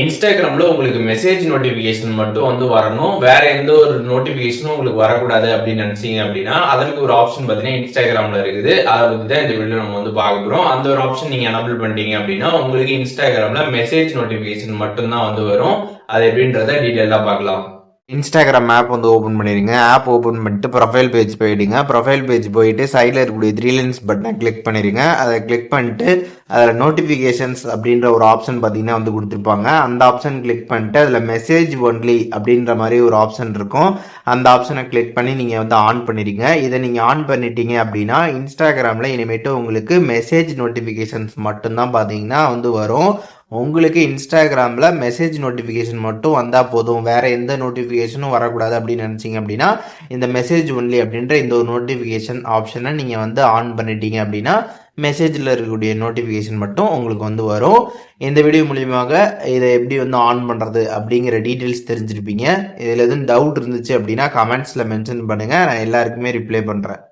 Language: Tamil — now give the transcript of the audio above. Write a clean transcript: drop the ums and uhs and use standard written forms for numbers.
இன்ஸ்டாகிராம்ல உங்களுக்கு மெசேஜ் நோட்டிபிகேஷன் மட்டும் வந்து வரணும். வேற எந்த ஒரு நோட்டிபிகேஷனும் உங்களுக்கு வரக்கூடாது அப்படின்னு நினைச்சீங்க அப்படின்னா, அதற்கு ஒரு ஆப்ஷன் பார்த்தீங்கன்னா இன்ஸ்டாகிராம்ல இருக்குது. அதை பத்தி தான் இந்த வீடியோ நம்ம வந்து பார்க்க போறோம். அந்த ஒரு ஆப்ஷன் நீங்க எனபிள் பண்ணிட்டீங்க அப்படின்னா, உங்களுக்கு இன்ஸ்டாகிராம்ல மெசேஜ் நோட்டிபிகேஷன் மட்டும் தான் வந்து வரும். அது எப்படின்றத டீட்டெயிலா பார்க்கலாம். இன்ஸ்டாகிராம் ஆப் வந்து ஓப்பன் பண்ணிடுங்க. ஆப் ஓப்பன் பண்ணிட்டு ப்ரொஃபைல் பேஜ் போயிடுங்க. ப்ரொஃபைல் பேஜ் போயிட்டு சைடில் இருக்கக்கூடிய த்ரீ லைன்ஸ் பட்டனை கிளிக் பண்ணிடுங்க. அதை கிளிக் பண்ணிட்டு அதில் நோட்டிஃபிகேஷன்ஸ் அப்படின்ற ஒரு ஆப்ஷன் பார்த்தீங்கன்னா வந்து கொடுத்துருப்பாங்க. அந்த ஆப்ஷன் கிளிக் பண்ணிட்டு அதில் மெசேஜ் ஒன்லி அப்படின்ற மாதிரி ஒரு ஆப்ஷன் இருக்கும். அந்த ஆப்ஷனை கிளிக் பண்ணி நீங்கள் வந்து ஆன் பண்ணிடுங்க. இதை நீங்கள் ஆன் பண்ணிட்டீங்க அப்படின்னா இன்ஸ்டாகிராமில் இனிமேட்டு உங்களுக்கு மெசேஜ் நோட்டிஃபிகேஷன்ஸ் மட்டும்தான் பார்த்தீங்கன்னா வந்து வரும். உங்களுக்கு இன்ஸ்டாகிராமில் மெசேஜ் நோட்டிஃபிகேஷன் மட்டும் வந்தால் போதும், வேறு எந்த நோட்டிஃபிகேஷனும் வரக்கூடாது அப்படின்னு நினச்சிங்க அப்படின்னா இந்த மெசேஜ் ஒன்லி அப்படின்ற இந்த ஒரு நோட்டிஃபிகேஷன் ஆப்ஷனை நீங்கள் வந்து ஆன் பண்ணிட்டீங்க அப்படின்னா மெசேஜில் இருக்கக்கூடிய நோட்டிஃபிகேஷன் மட்டும் உங்களுக்கு வந்து வரும். இந்த வீடியோ மூலியமாக இதை எப்படி வந்து ஆன் பண்ணுறது அப்படிங்கிற டீட்டெயில்ஸ் தெரிஞ்சிருப்பீங்க. இதில் எதுவும் டவுட் இருந்துச்சு அப்படின்னா கமெண்ட்ஸில் மென்ஷன் பண்ணுங்கள், நான் எல்லாருக்குமே ரிப்ளை பண்ணுறேன்.